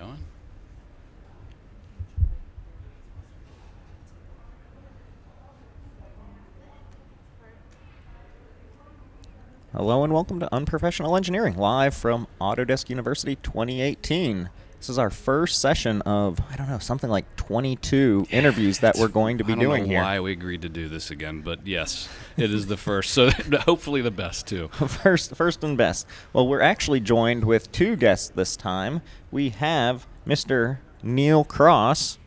going. Hello and welcome to Unprofessional Engineering, live from Autodesk University 2018. This is our first session of, I don't know, something like 22 interviews that we're going to be doing here. I don't know why we agreed to do this again, but yes, it is the first, so hopefully the best too. First and best. Well, we're actually joined with two guests this time. We have Mr. Neil Cross.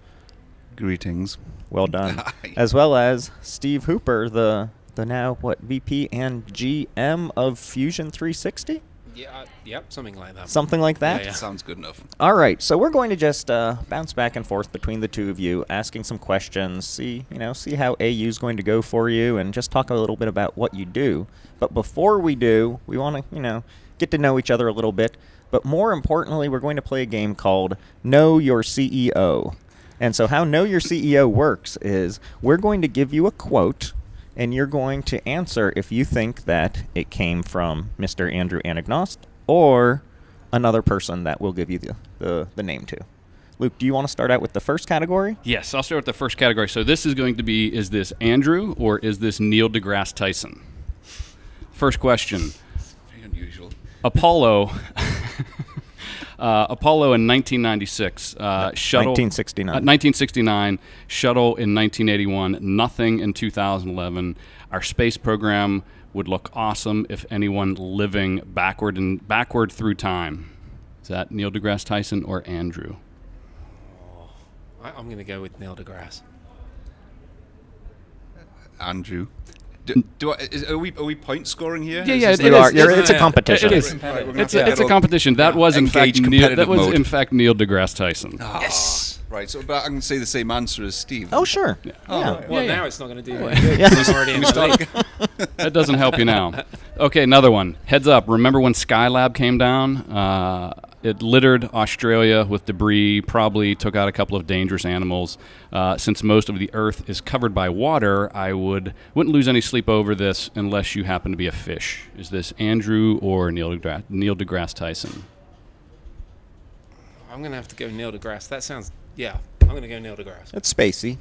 Greetings. Well done. As well as Steve Hooper, the now, VP and GM of Fusion 360? Yeah, yep, something like that. Something like that? Yeah. Sounds good enough. All right, so we're going to just bounce back and forth between the two of you, asking some questions, see how AU is going to go for you, and just talk a little bit about what you do. But before we do, we want to, get to know each other a little bit. But more importantly, we're going to play a game called Know Your CEO. And so how Know Your CEO works is we're going to give you a quote, and you're going to answer if you think that it came from Mr. Andrew Anagnost or another person that we'll give you the name to. Luke, do you want to start out with the first category? Yes, I'll start with the first category. So this is going to be, is this Andrew or is this Neil deGrasse Tyson? First question. Very unusual. Apollo in 1996, shuttle 1969, shuttle in 1981, nothing in 2011. Our space program would look awesome if anyone living backward through time. Is that Neil deGrasse Tyson or Andrew? Oh, I'm going to go with Neil deGrasse. Andrew. Are we point scoring here? Yeah, it's a competition. It is. It's a competition. That was in fact Neil deGrasse Tyson. Oh, yes. Right. So, but I can say the same answer as Steve. Oh, sure. Yeah. Well, now it's not going to do that. It's already in the league. That doesn't help you now. Okay, another one. Heads up. Remember when Skylab came down? It littered Australia with debris, probably took out a couple of dangerous animals. Since most of the Earth is covered by water, I wouldn't lose any sleep over this unless you happen to be a fish. Is this Andrew or Neil deGrasse Tyson? I'm going to have to go Neil deGrasse. That sounds, I'm going to go Neil deGrasse. It's spacey.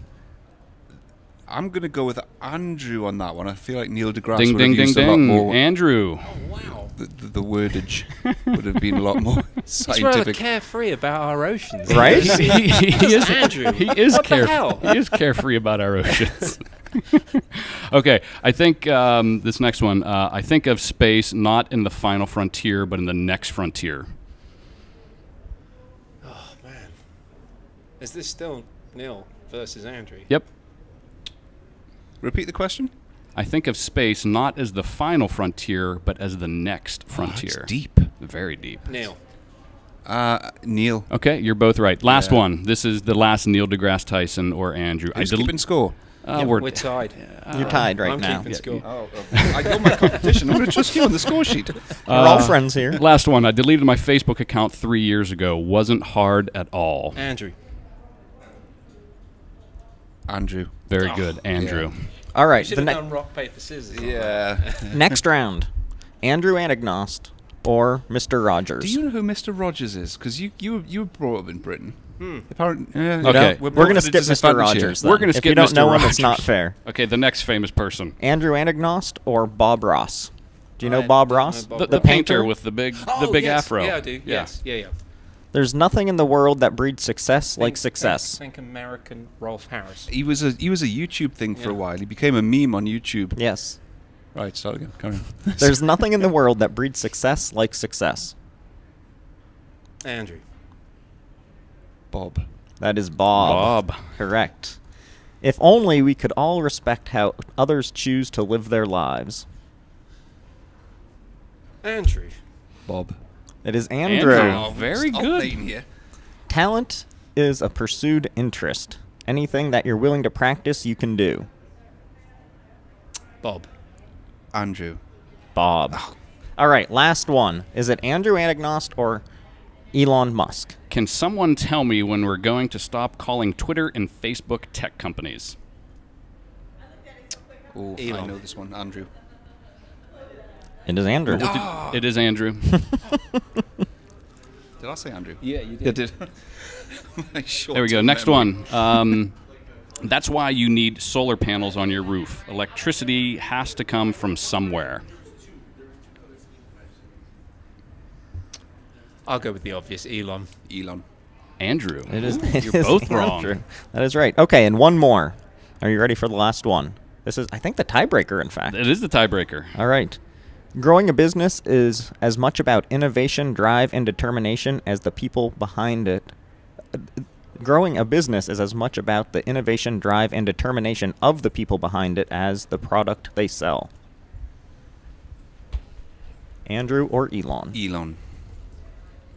I'm going to go with Andrew on that one. I feel like Neil deGrasse Ding, would have ding, ding, used a lot ding. more. Andrew. Oh, wow. The wordage would have been a lot more He's rather scientific. carefree about our oceans. Right? he is Andrew. He is What the hell? He is carefree about our oceans. Okay, I think this next one. I think of space not in the final frontier, but in the next frontier. Oh, man. Is this still Neil versus Andrew? Yep. Repeat the question. I think of space not as the final frontier, but as the next frontier. It's deep. Very deep. Neil. Neil. Okay, you're both right. Last one. This is the last Neil deGrasse Tyson or Andrew. Who's keeping score? We're tied. You're tied right I'm now. keeping score. I got my competition. I'm going to trust you on the score sheet. We're all friends here. Last one. I deleted my Facebook account 3 years ago. Wasn't hard at all. Andrew. Andrew. Very good, Andrew. Yeah. All right. You should have done rock, paper, scissors. Yeah. Next round. Andrew Anagnost or Mr. Rogers. Do you know who Mr. Rogers is? Because you were brought up in Britain. Apparently, Okay. We're going to skip Mr. Rogers. We're going to skip If you don't Mr. know him, Rogers. it's not fair. Okay, the next famous person. Andrew Anagnost or Bob Ross? Do you know Bob Ross? know Bob The Ross. painter with the big yes. afro. Yeah, I do. Yes. Yeah. There's nothing in the world that breeds success like success. Think American Rolf Harris. He was a YouTube thing for a while. He became a meme on YouTube. Yes. Right, start again. Come on. There's nothing in the world that breeds success like success. Andrew. Bob. That is Bob. Correct. If only we could all respect how others choose to live their lives. Andrew. Bob. It is Andrew. Andrew. Very good. Here. Talent is a pursued interest. Anything that you're willing to practice, you can do. Bob. Andrew. Bob. All right, last one. Is it Andrew Anagnost or Elon Musk? Can someone tell me when we're going to stop calling Twitter and Facebook tech companies? Oh, I know this one. Andrew. It is Andrew. It is Andrew. Did I say Andrew? Yeah, you I did. did. There we go. Next one. That's why you need solar panels on your roof. Electricity has to come from somewhere. I'll go with the obvious, Elon. Elon. Andrew. It is. You're both wrong. Andrew. That is right. Okay, and one more. Are you ready for the last one? This is, I think, the tiebreaker, in fact. It is the tiebreaker. All right. Growing a business is as much about innovation, drive, and determination as the people behind it. Growing a business is as much about the innovation, drive, and determination of the people behind it as the product they sell. Andrew or Elon? Elon.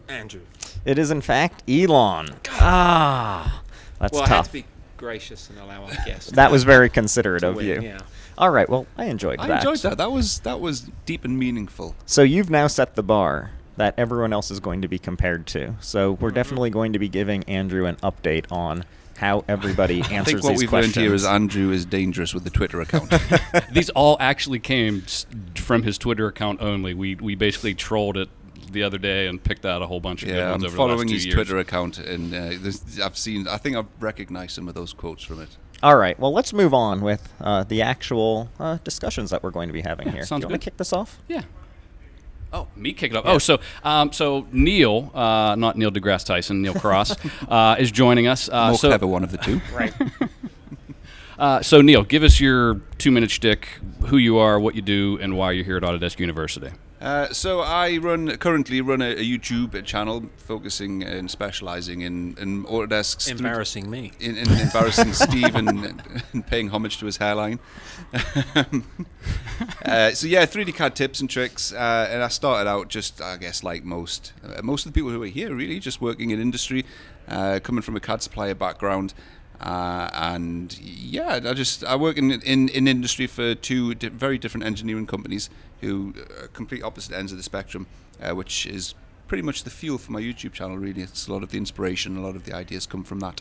Andrew. It is, in fact, Elon. Ah, that's Well, I had tough. to be gracious and allow our guest. That was very considerate to of win, you. Yeah. All right, well, I enjoyed that. I enjoyed that. That was deep and meaningful. So you've now set the bar that everyone else is going to be compared to. So we're definitely going to be giving Andrew an update on how everybody answers I think what these we've questions. learned here is Andrew is dangerous with the Twitter account. These all actually came from his Twitter account only. We basically trolled it the other day and picked out a whole bunch of good Yeah, ones I'm over the last following 2 his years. Twitter account, and I think I've recognized some of those quotes from it. All right, well, let's move on with the actual discussions that we're going to be having here. sounds Do you want good. to kick this off? Yeah. Oh, me kick it up. Oh, so Neil, not Neil deGrasse Tyson, Neil Cross, is joining us. More clever one of the two. Right. So Neil, give us your 2-minute shtick, who you are, what you do, and why you're here at Autodesk University. So I currently run a YouTube channel focusing and specializing in Autodesk's Embarrassing me. in embarrassing Steve and paying homage to his hairline. So yeah, 3D CAD tips and tricks, and I started out just, I guess, like most of the people who are here, really just working in industry, coming from a CAD supplier background. And yeah, I work in industry for two very different engineering companies who are complete opposite ends of the spectrum, which is pretty much the fuel for my YouTube channel. Really, it's a lot of the inspiration, a lot of the ideas come from that.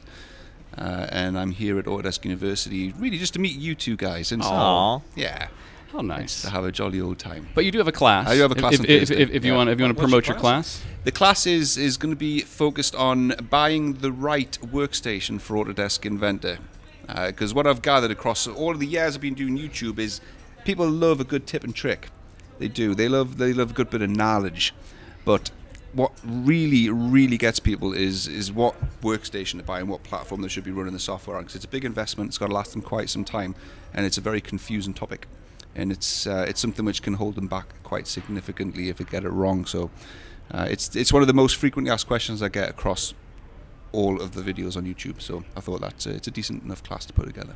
And I'm here at Autodesk University, really just to meet you two guys. And so, Aw. yeah, How nice. to have a jolly old time. But you do have a class. I do have a class on Thursday. If you Yeah. want to What's promote your your class. The class is going to be focused on buying the right workstation for Autodesk Inventor. Because what I've gathered across all of the years I've been doing YouTube is people love a good tip and trick. They do. They love a good bit of knowledge. But what really gets people is what workstation to buy and what platform they should be running the software on. Because it's a big investment. It's got to last them quite some time, and it's a very confusing topic. And it's something which can hold them back quite significantly if they get it wrong. So it's one of the most frequently asked questions I get across all of the videos on YouTube. So I thought it's a decent enough class to put together.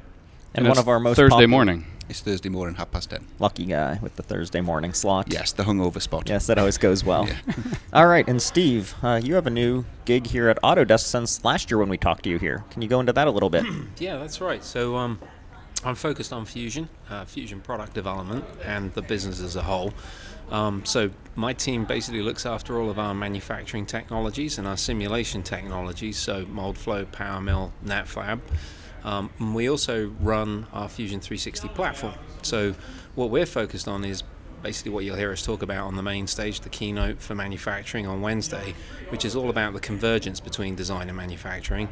And one it's of our most Thursday popular- morning. It's Thursday morning, 10:30. Lucky guy with the Thursday morning slot. Yes, the hungover spot. Yes, that always goes well. Yeah. All right, and Steve, you have a new gig here at Autodesk since last year when we talked to you here. Can you go into that a little bit? Yeah, that's right. So I'm focused on Fusion, Fusion product development, and the business as a whole. So my team basically looks after all of our manufacturing technologies and our simulation technologies, so MoldFlow, PowerMill, NetFab. And we also run our Fusion 360 platform. So what we're focused on is basically what you'll hear us talk about on the main stage, the keynote for manufacturing on Wednesday, which is all about the convergence between design and manufacturing,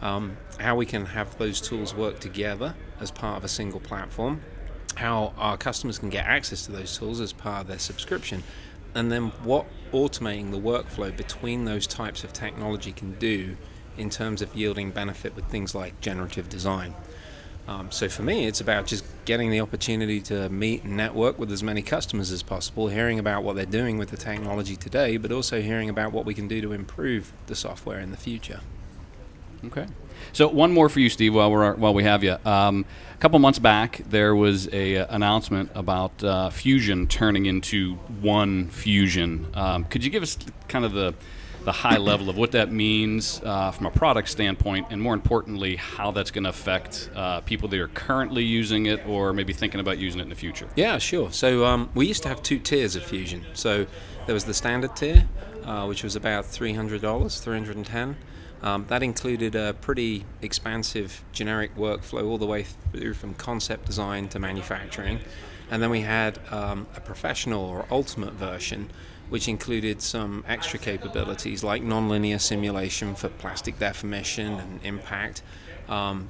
how we can have those tools work together as part of a single platform, how our customers can get access to those tools as part of their subscription, and then what automating the workflow between those types of technology can do in terms of yielding benefit with things like generative design. So for me, it's about just getting the opportunity to meet and network with as many customers as possible, hearing about what they're doing with the technology today, but also hearing about what we can do to improve the software in the future. Okay. So one more for you, Steve, while we have you. A couple months back, there was a announcement about Fusion turning into one Fusion. Could you give us kind of the high level of what that means from a product standpoint, and more importantly, how that's going to affect people that are currently using it or maybe thinking about using it in the future? Yeah, sure. So we used to have 2 tiers of Fusion. So there was the standard tier, which was about $300, $310. That included a pretty expansive generic workflow all the way through from concept design to manufacturing. And then we had a professional or ultimate version, which included some extra capabilities like nonlinear simulation for plastic deformation and impact.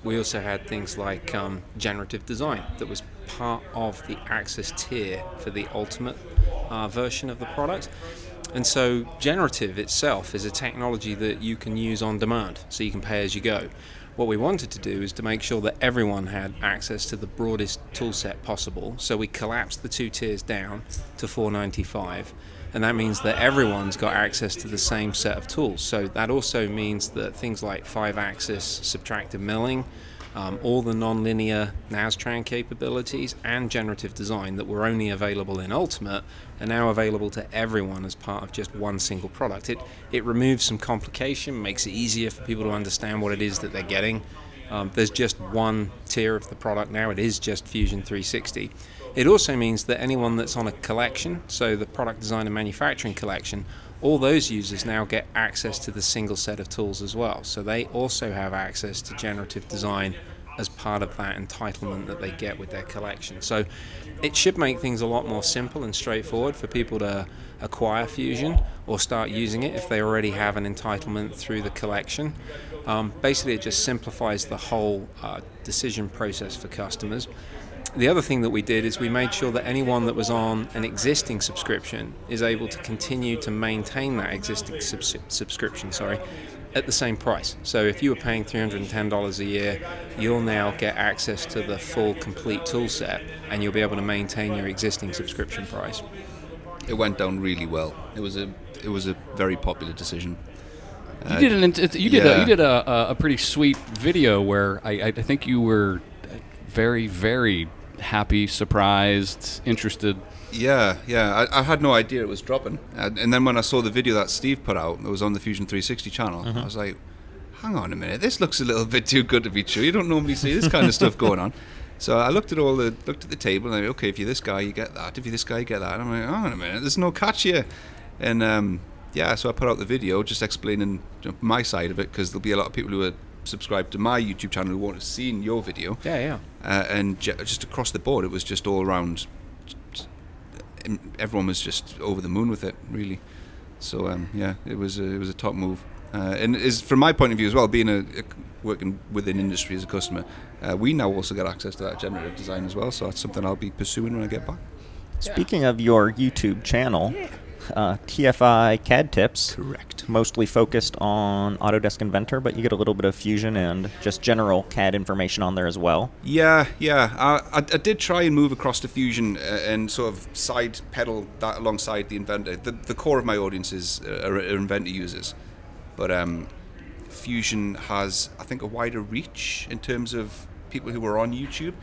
We also had things like generative design that was part of the access tier for the ultimate version of the product. And so generative itself is a technology that you can use on demand, so you can pay as you go. What we wanted to do is to make sure that everyone had access to the broadest tool set possible, so we collapsed the 2 tiers down to $495, and that means that everyone's got access to the same set of tools. So that also means that things like 5-axis subtractive milling, all the non-linear Nastran capabilities and generative design that were only available in Ultimate are now available to everyone as part of just one single product. It removes some complication, makes it easier for people to understand what it is that they're getting. There's just one tier of the product now. It is just Fusion 360. It also means that anyone that's on a collection, so the product design and manufacturing collection, all those users now get access to the single set of tools as well. So they also have access to generative design as part of that entitlement that they get with their collection. So it should make things a lot more simple and straightforward for people to acquire Fusion or start using it if they already have an entitlement through the collection. Basically, it just simplifies the whole decision process for customers. The other thing that we did is we made sure that anyone that was on an existing subscription is able to continue to maintain that existing subscription at the same price. So if you were paying $310 a year, you'll now get access to the full complete tool set, and you'll be able to maintain your existing subscription price. It went down really well. It was a very popular decision. You did a pretty sweet video where I think you were very, very happy, surprised, interested. Yeah. I had no idea it was dropping. And then when I saw the video that Steve put out, it was on the Fusion 360 channel, I was like, hang on a minute, this looks a little bit too good to be true. You don't normally see this kind of stuff going on. So I looked at the table, and I went, okay, if you're this guy, you get that. If you're this guy, you get that. And I'm like, hang on a minute, there's no catch here. And so I put out the video just explaining my side of it, because there'll be a lot of people who are subscribed to my YouTube channel who won't have seen your video. And just across the board, it was just all around. Everyone was just over the moon with it, really. So it was a top move. And is from my point of view as well, being working within industry as a customer, we now also get access to that generative design as well. So that's something I'll be pursuing when I get back. Speaking of your YouTube channel, TFI CAD tips. Correct. Mostly focused on Autodesk Inventor, but you get a little bit of Fusion and just general CAD information on there as well. Yeah. I did try and move across to Fusion and sort of side pedal that alongside the Inventor. The core of my audience are Inventor users, but Fusion has, I think, a wider reach in terms of people who are on YouTube.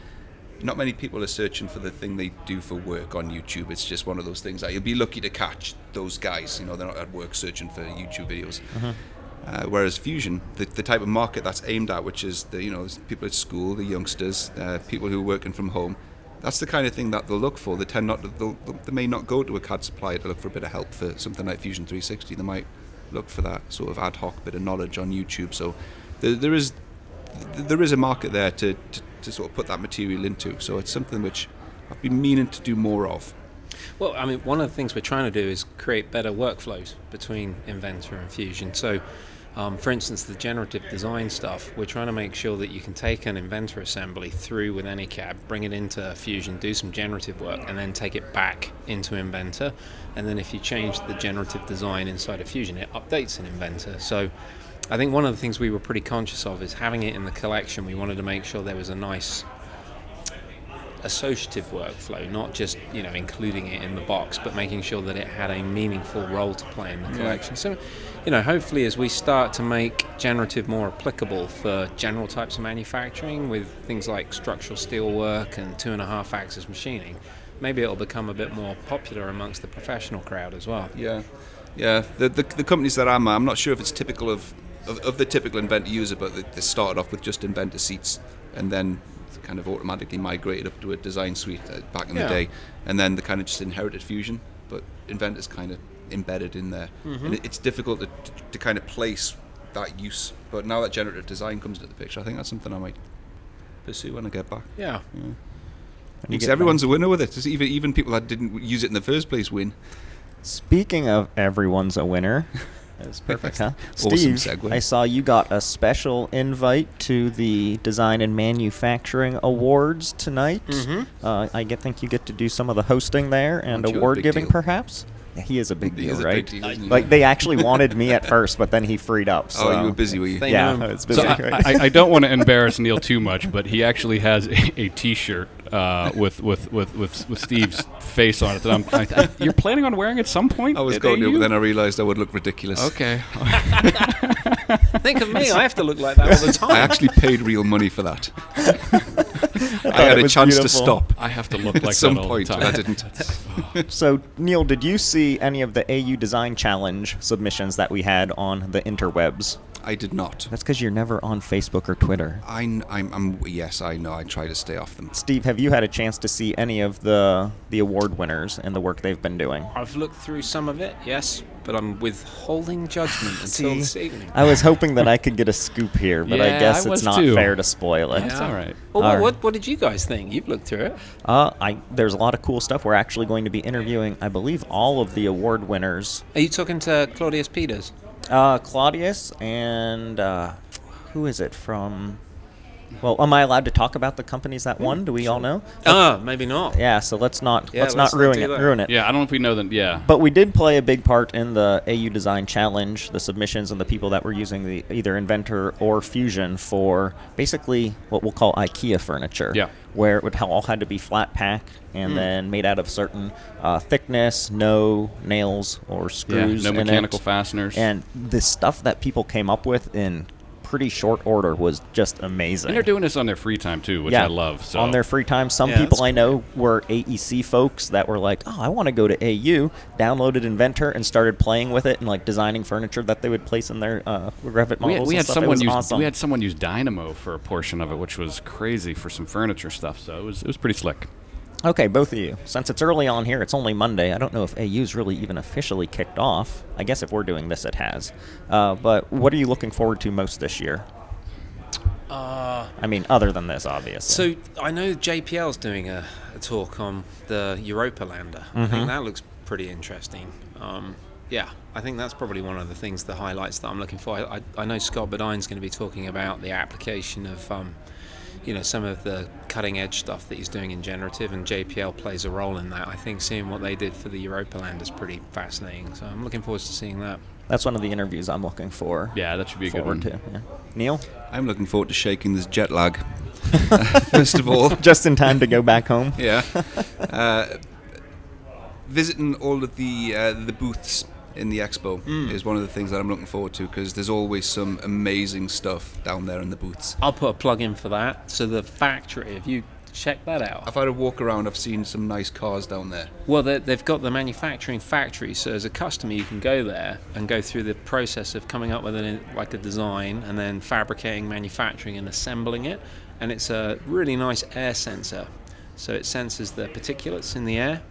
Not many people are searching for the thing they do for work on YouTube. It's just one of those things that you'll be lucky to catch those guys. They're not at work searching for YouTube videos. Whereas Fusion, the type of market that's aimed at, which is the people at school, the youngsters, people who are working from home, that's the kind of thing that they'll look for. They may not go to a CAD supplier to look for a bit of help for something like Fusion 360. They might look for that sort of ad hoc bit of knowledge on YouTube. So there is a market there to sort of put that material into. So it's something which I've been meaning to do more of. Well, I mean, one of the things we're trying to do is create better workflows between Inventor and Fusion. So, for instance, the generative design stuff, we're trying to make sure that you can take an Inventor assembly through with any CAD, bring it into Fusion, do some generative work, and then take it back into Inventor. And then if you change the generative design inside of Fusion, it updates in Inventor. So I think one of the things we were pretty conscious of is having it in the collection. We wanted to make sure there was a nice associative workflow, not just including it in the box, but making sure that it had a meaningful role to play in the collection. So, hopefully as we start to make generative more applicable for general types of manufacturing with things like structural steel work and 2.5-axis machining, maybe it'll become a bit more popular amongst the professional crowd as well. Yeah. The companies that I'm not sure if it's typical of the typical Inventor user, but they started off with just Inventor seats and then kind of automatically migrated up to a design suite back in the day, and then they kind of just inherited Fusion, but Inventor's kind of embedded in there. And it's difficult to kind of place that use, but now that generative design comes into the picture, I think that's something I might pursue when I get back. Because everyone's a winner with it. Even people that didn't use it in the first place win. Speaking of everyone's a winner, that was perfect, huh? Awesome Steve, segue. I saw you got a special invite to the Design and Manufacturing Awards tonight. I think you get to do some of the hosting there and Aren't you a award big giving, deal? perhaps. Yeah, he is a big He deal, is a right? big deal, isn't he? Like they actually wanted me at first, but then he freed up. So. Oh, you were busy, were you? They Yeah, know him. it's busy. So right? I don't want to embarrass Neil too much, but he actually has a T-shirt with Steve's face on it. That you're planning on wearing at some point? I was at going to, AU? but then I realised I would look ridiculous. Okay. Think of me. I have to look like that all the time. I actually paid real money for that. I had it a was chance to beautiful. stop I have to look like at some that all point, the and time. I didn't. So, Neil, did you see any of the AU Design Challenge submissions that we had on the interwebs? I did not. That's because you're never on Facebook or Twitter. Yes, I know. I try to stay off them. Steve, have you had a chance to see any of the award winners and the work they've been doing? I've looked through some of it, yes, but I'm withholding judgment until See, this evening. I was hoping that I could get a scoop here, but I Yeah, guess I it's was not too. fair to spoil it. That's all right. Well, All right. what did you guys think? You've looked through it. There's a lot of cool stuff. We're actually going to be interviewing, I believe, all of the award winners. Are you talking to Claudius Peters? Claudius and who is it from? Well, am I allowed to talk about the companies that won? Do we all know? Maybe not. Yeah, so let's not Yeah, let's let's not not ruin do it. that. Ruin it. Yeah, I don't know if we know that. Yeah. But we did play a big part in the AU Design Challenge, the submissions and the people that were using the either Inventor or Fusion for basically what we'll call IKEA furniture. Yeah. Where it would all had to be flat pack and then made out of certain thickness, no nails or screws no in mechanical it. fasteners. And the stuff that people came up with in pretty short order was just amazing. And they're doing this on their free time too, which Yeah, I love. So on their free time. Some Yeah, people that's I know were AEC folks that were like, oh, I want to go to AU, downloaded Inventor, and started playing with it and like designing furniture that they would place in their Revit models. we and had stuff. It someone was use awesome. we had someone use Dynamo for a portion of it, which was crazy for some furniture stuff. So it was pretty slick. Okay, both of you. Since it's early on here, it's only Monday. I don't know if AU's really even officially kicked off. I guess if we're doing this, it has. But what are you looking forward to most this year? I mean, other than this, obviously. So I know JPL's doing a talk on the Europa lander. I think that looks pretty interesting. Yeah, I think that's probably one of the things, the highlights that I'm looking for. I know Scott Badine's going to be talking about the application of some of the cutting edge stuff that he's doing in generative, and JPL plays a role in that. I think seeing what they did for the Europa land is pretty fascinating. So I'm looking forward to seeing that. That's one of the interviews I'm looking for. Yeah, that should be a good one. Forward to. Yeah. Neil? I'm looking forward to shaking this jet lag. First of all, Just in time to go back home? yeah, visiting all of the booths in the expo is one of the things that I'm looking forward to, because there's always some amazing stuff down there in the booths. I'll put a plug in for that. So the factory, if you check that out. I've had a walk around. I've seen some nice cars down there. Well, they've got the manufacturing factory, so as a customer you can go there and go through the process of coming up with a design and then fabricating, manufacturing and assembling it. And it's a really nice air sensor. So it senses the particulates in the air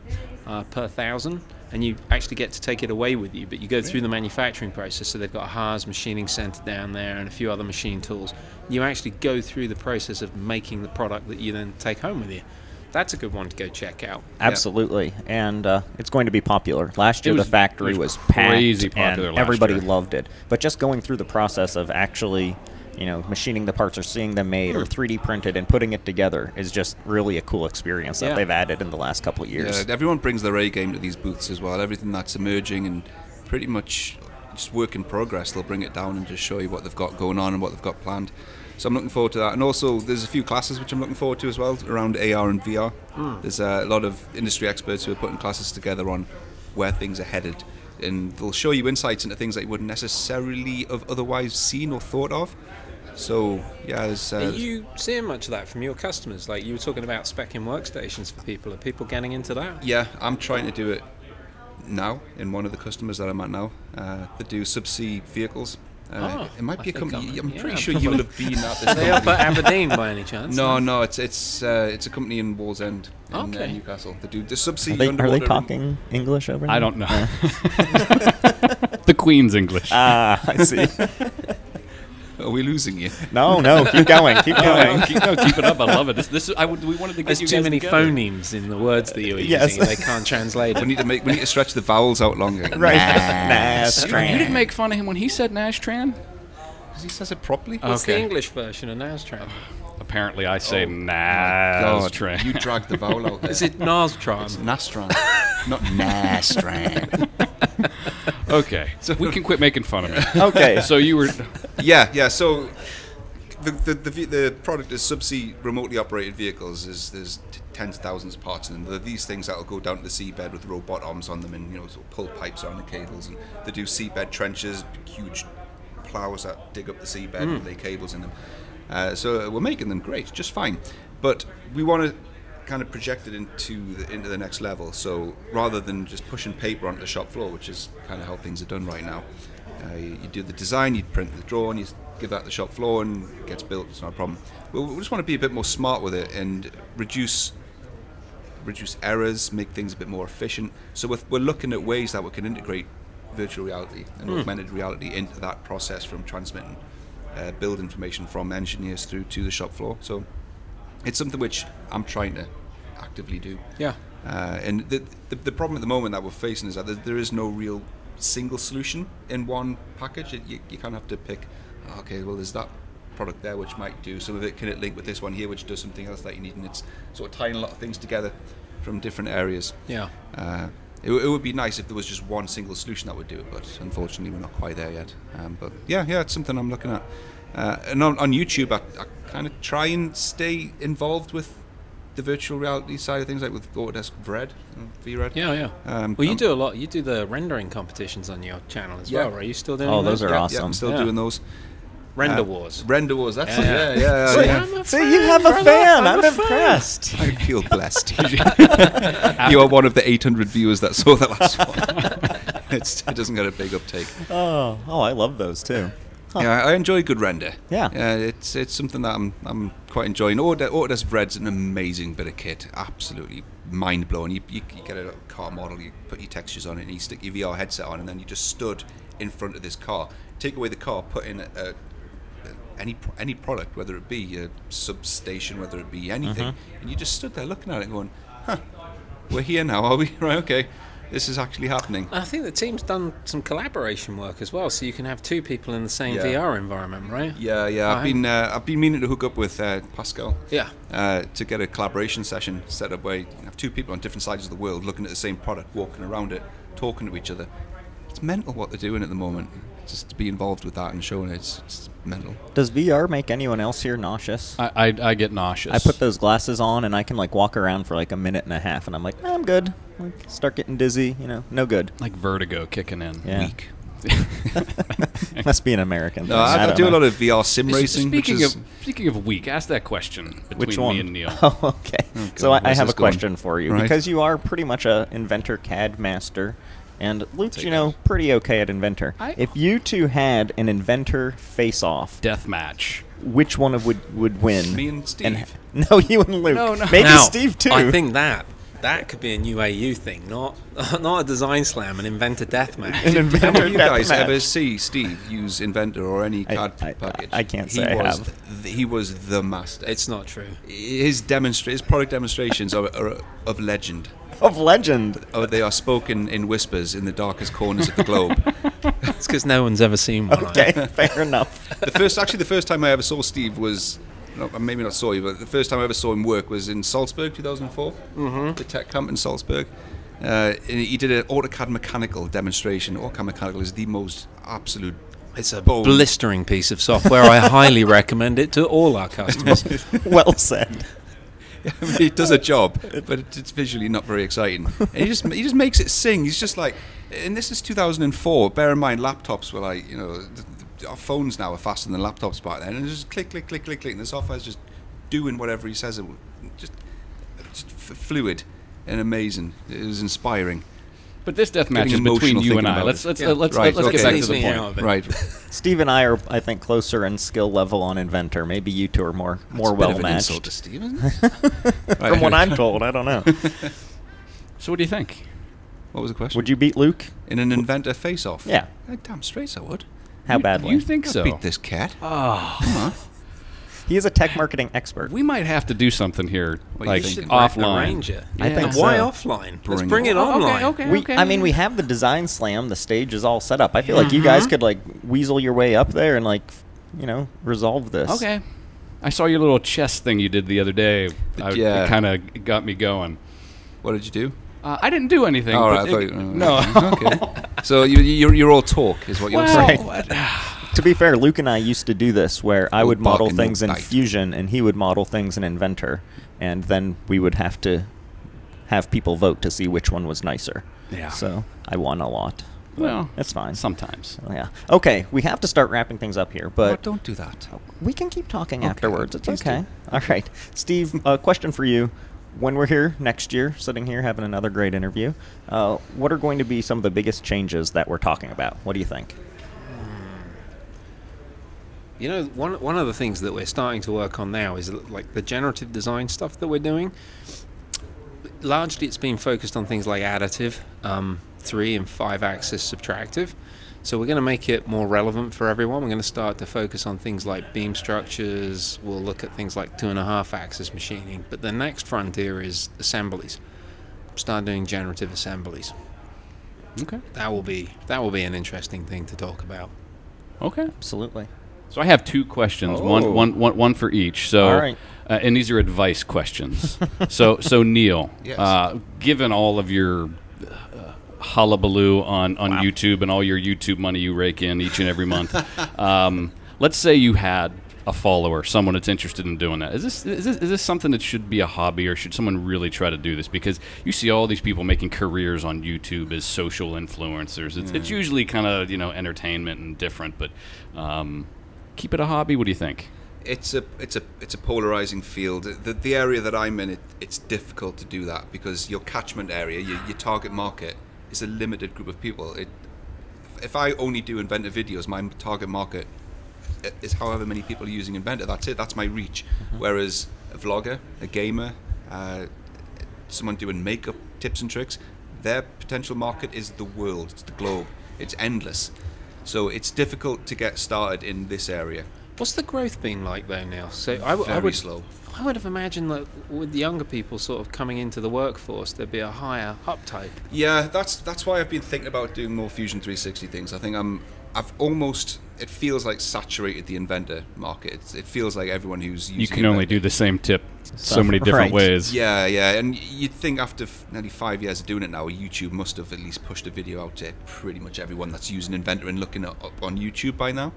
per 1,000, and you actually get to take it away with you, but you go through the manufacturing process. So they've got a Haas machining center down there and a few other machine tools. You actually go through the process of making the product that you then take home with you. That's a good one to go check out. Absolutely, and it's going to be popular. Last year, It was- the factory it was was crazy packed, popular and last everybody year. loved it. But just going through the process of actually, machining the parts or seeing them made or 3D printed and putting it together is just really a cool experience that Yeah. they've added in the last couple of years. Yeah, everyone brings their A game to these booths as well. Everything that's emerging and pretty much just work in progress, they'll bring it down and just show you what they've got going on and what they've got planned. So I'm looking forward to that. And also, there's a few classes which I'm looking forward to as well around AR and VR. There's a lot of industry experts who are putting classes together on where things are headed. And they'll show you insights into things that you wouldn't necessarily have otherwise seen or thought of. So, yeah, there's... Are you seeing much of that from your customers? Like you were talking about spec-in workstations for people. Are people getting into that? Yeah, I'm trying to do it now in one of the customers that I'm at now. They do subsea vehicles. It might be a company. I'm pretty sure you will have been at this Are they up company. at Aberdeen by any chance? No, it's a company in Wallsend in Okay. Newcastle. They do the subsea Are they underwater. talking English over there? I don't know. The Queen's English. Ah, I see. Are we losing you? No, keep going, keep going. Keep it up. I love it. We wanted to get There's you too guys many together. phonemes in the words that you're Yes. using. They can't translate We it. need to stretch the vowels out longer. Right. You didn't make fun of him when he said Nashtran? Because he says it properly. What's the Okay. English version of Nastran? Apparently, I say God, Nashtran. you dragged the vowel out there. Is it Nastran? Nastran, not Nastran. Okay, so we can quit making fun of me. Okay. So you were. Yeah. So the product is subsea remotely operated vehicles. There's tens of thousands of parts in them. They're these things that will go down to the seabed with robot arms on them, and sort of pull pipes around the cables. And they do seabed trenches, huge plows that dig up the seabed and lay cables in them. So we're making them great, just fine. But we want to kind of project it into the next level. So rather than just pushing paper onto the shop floor, which is kind of how things are done right now, you do the design, you print the drawing, you give that to the shop floor, and it gets built. It's not a problem. We just want to be a bit more smart with it and reduce errors, make things a bit more efficient. So we're looking at ways that we can integrate virtual reality and augmented reality into that process, from transmitting build information from engineers through to the shop floor. So it's something which I'm trying to actively do. Yeah. And the problem at the moment that we're facing is that there is no real single solution in one package. You kind of have to pick, okay, well, there's that product there which might do some of it. Can it link with this one here which does something else that you need? And it's sort of tying a lot of things together from different areas. Yeah. It would be nice if there was just one single solution that would do it, but unfortunately we're not quite there yet. But yeah, it's something I'm looking at. And on YouTube, I kind of try and stay involved with the virtual reality side of things, like with Autodesk VRED. Yeah. Well, you do a lot. You do the rendering competitions on your channel as well, right? You still doing Those are Yeah, awesome. I'm still doing those. Render Wars? Render Wars, that's Yeah. it. Yeah. See, you have a fan. I'm impressed. I feel blessed. You are one of the 800 viewers that saw the last one. It doesn't get a big uptake. Oh, I love those too. Huh. Yeah, I enjoy good render. Yeah. It's something that I'm quite enjoying. Autodesk VRED's an amazing bit of kit. Absolutely mind blowing. You get a car model, you put your textures on it, and you stick your VR headset on, and then you just stood in front of this car. Take away the car, put in any product, whether it be a substation, whether it be anything, and you just stood there looking at it, going, "Huh, we're here now, are we? Right, okay, this is actually happening." I think the team's done some collaboration work as well, so you can have two people in the same Yeah. VR environment, right? Yeah. I've been meaning to hook up with Pascal. Yeah. To get a collaboration session set up where you have two people on different sides of the world looking at the same product, walking around it, talking to each other. It's mental what they're doing at the moment. Just to be involved with that and showing it, it's mental. Does VR make anyone else here nauseous? I get nauseous. I put those glasses on and I can like walk around for like a minute and a half, and I'm like, I'm good. Like, start getting dizzy, no good. like vertigo kicking in. Yeah. Weak. Must be an American thing. No, I don't do a know. lot of VR sim racing. Speaking of weak, ask that question between Which one? me and Neil. Oh, okay. So I where's have a this going? question for you, Right. because you are pretty much a Inventor CAD master, and Luke's, pretty okay at Inventor. If you two had an Inventor face-off, Deathmatch. which one would win? Me and Steve. No, you and Luke. No. Maybe Now, Steve too. I think that could be a new AU thing, not a design slam, an Inventor deathmatch. an How Inventor many of you guys deathmatch. ever see Steve use Inventor or any CAD package? I can't say I have. He was the master. It's not true. His product demonstrations are of legend. Of legend. Oh, they are spoken in whispers in the darkest corners of the globe. It's because no one's ever seen one. Okay, fair enough. The first time I ever saw Steve was, maybe not saw you, but the first time I ever saw him work was in Salzburg, 2004, the tech camp in Salzburg. And he did an AutoCAD mechanical demonstration. AutoCAD mechanical is the most absolute. It's a bone. blistering piece of software. I highly recommend it to all our customers. Well said. I mean, it does a job, but it's visually not very exciting. And he just makes it sing. He's just like, and this is 2004. Bear in mind, laptops were like, our phones now are faster than laptops back then. And it's just click, click, click, click, click, and the software's just doing whatever he says. Just fluid and amazing. It was inspiring. But this deathmatch Getting is between emotional you and thinking I. about Let's it. let's Right, get okay. back to Leaves the me point. out of it. Right. Steve and I are, I think, closer in skill level on Inventor. Maybe you two are more It's a bit well of an matched. insult to Steven. From what I'm told, I don't know. So what do you think? What was the question? Would you beat Luke? In an Inventor face-off? Yeah. Damn straight I would. How badly? You think so? Beat this cat. Oh, He is a tech marketing expert. we might have to do something here, What like you You should think? offline. arrange it. I think And why so. offline? Let's Bring bring it it online. I mean, we have the design slam. The stage is all set up. I feel like you guys could like weasel your way up there and like, resolve this. Okay. I saw your little chess thing you did the other day. Yeah. It kind of got me going. What did you do? I didn't do anything. All but right, I thought no. Okay. So you're all talk, is what you're saying. Well, To be fair, Luke and I used to do this where I would model bark and things no in bite. Fusion and he would model things in Inventor, and then we would have to have people vote to see which one was nicer. Yeah. So I won a lot. Well, It's fine. sometimes. Yeah. Okay, we have to start wrapping things up here, Oh, but don't do that. we can keep talking Okay, afterwards. It's please okay. do. All right. Steve, a question for you. When we're here next year, sitting here having another great interview, what are going to be some of the biggest changes that we're talking about? What do you think? You know, one of the things that we're starting to work on now is like the generative design stuff that we're doing. Largely, it's been focused on things like additive, 3 and 5 axis subtractive. So we're going to make it more relevant for everyone. We're going to start to focus on things like beam structures. We'll look at things like 2.5 axis machining. But the next frontier is assemblies. Start doing generative assemblies. Okay. That will be an interesting thing to talk about. Okay. Absolutely. So I have 2 questions, Oh. one for each. So, All right. And these are advice questions. so Neil, Yes. given all of your hullabaloo on YouTube and all your YouTube money you rake in each and every month, let's say you had a follower, someone that's interested in doing that. Is this something that should be a hobby, or should someone really try to do this? Because you see all these people making careers on YouTube as social influencers. It's usually kind of entertainment and different, but keep it a hobby. What do you think? It's a polarizing field. The area that I'm in, it's difficult to do that because your catchment area, your target market, is a limited group of people. If I only do Inventor videos, my target market is however many people are using Inventor. That's it. That's my reach. Whereas a vlogger, a gamer, someone doing makeup tips and tricks, their potential market is the world. It's the globe. It's endless. So it's difficult to get started in this area. What's the growth been like though now? So Very slow. I would have imagined that with the younger people sort of coming into the workforce, there'd be a higher uptake. Yeah, that's why I've been thinking about doing more Fusion 360 things. I think I've almost, it feels like saturated the Inventor market. It feels like everyone who's using You can only Inventor. do the same tip so many different Right. ways. Yeah, and you'd think after nearly 5 years of doing it now, YouTube must have at least pushed a video out to pretty much everyone that's using Inventor and looking up on YouTube by now.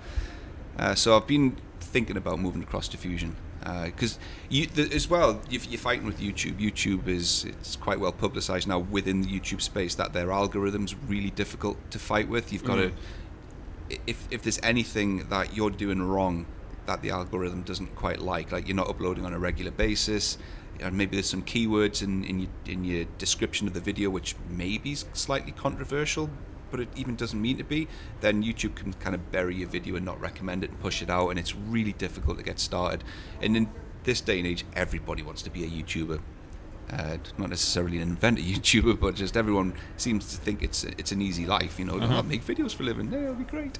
So I've been thinking about moving across to Fusion. Because as well, if you're fighting with YouTube it's quite well publicized now within the YouTube space that their algorithm's really difficult to fight with. You've got to, if there's anything that you're doing wrong that the algorithm doesn't quite like you're not uploading on a regular basis, maybe there's some keywords in your description of the video which maybe is slightly controversial, but it even doesn't mean to be, then YouTube can kind of bury your video and not recommend it and push it out, and it's really difficult to get started. And in this day and age, everybody wants to be a YouTuber. Not necessarily an Inventor YouTuber, but just everyone seems to think it's an easy life. I'll make videos for a living. Yeah, it'll be great.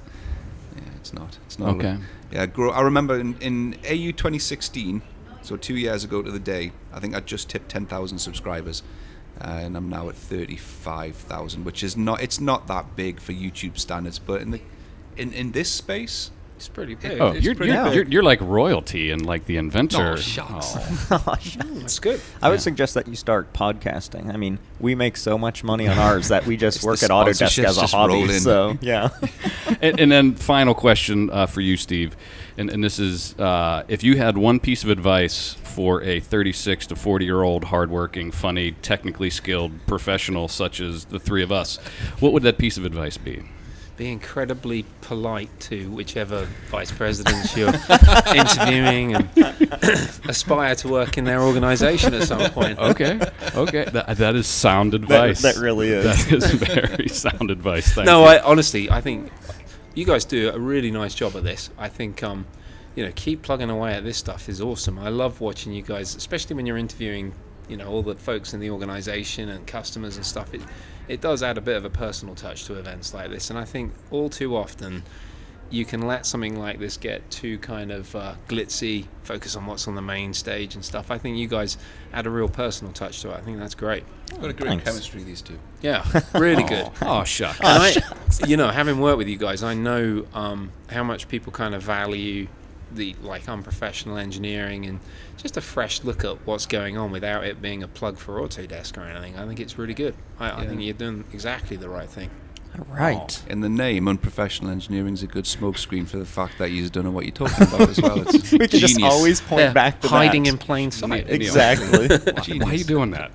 Yeah, it's not. It's not. Okay. Yeah, I remember in AU 2016, so 2 years ago to the day, I think I just tipped 10,000 subscribers. And I'm now at 35,000, which is not that big for YouTube standards, but in this space, It's pretty big. Oh, It's pretty big. you're like royalty and like the Inventor. Oh, shucks. That's good. I would suggest that you start podcasting. I mean, we make so much money on ours that we just It's work the at Autodesk sponsorships as a just roll hobby. in. So, yeah. And then final question for you, Steve, and this is if you had one piece of advice for a 36 to 40-year-old hardworking, funny, technically skilled professional such as the three of us, what would that piece of advice be? Be incredibly polite to whichever vice presidents you're interviewing, and aspire to work in their organization at some point. Okay. That is sound advice. That really is. That is very sound advice. Thank No, you. I honestly, I think you guys do a really nice job at this. I think, keep plugging away at this stuff is awesome. I love watching you guys, especially when you're interviewing, all the folks in the organization and customers and stuff. It does add a bit of a personal touch to events like this, and I think all too often, you can let something like this get too kind of glitzy, focus on what's on the main stage and stuff. I think you guys add a real personal touch to it. I think that's great. Got a great Thanks. chemistry, these two. Yeah, really good. Oh, shucks. And having worked with you guys, I know how much people kind of value the unprofessional engineering and just a fresh look at what's going on without it being a plug for Autodesk or anything. I think it's really good. I think you're doing exactly the right thing. Right. In the name, unprofessional engineering is a good smokescreen for the fact that you don't know what you're talking about as well. It's We can genius. just always point back to hiding that. in plain sight. Exactly. Why are you doing that?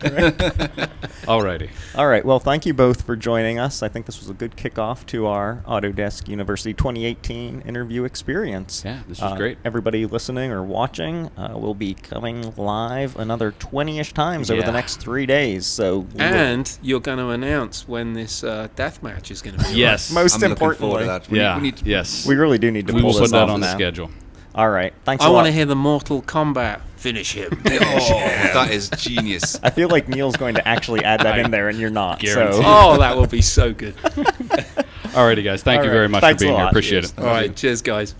Alrighty. All right. Well, thank you both for joining us. I think this was a good kickoff to our Autodesk University 2018 interview experience. Yeah, this was great. Everybody listening or watching will be coming live another 20-ish times over the Yeah. next 3 days. So we will- And you're going to announce when this deathmatch is going to be. Yes. most I'm looking forward importantly, to that. We Yeah. need, we need to, Yes. we really do need to We pull will this put that off on the now. schedule. All right. Thanks I a lot. want to hear the Mortal Kombat finish him. that is genius. I feel like Neil's going to actually add that in there, and you're not. Guarantee. So. Oh, that will be so good. Alrighty, guys. Thank All you right. very much Thanks for a being here. lot. Appreciate Cheers. it. All right, cheers, guys.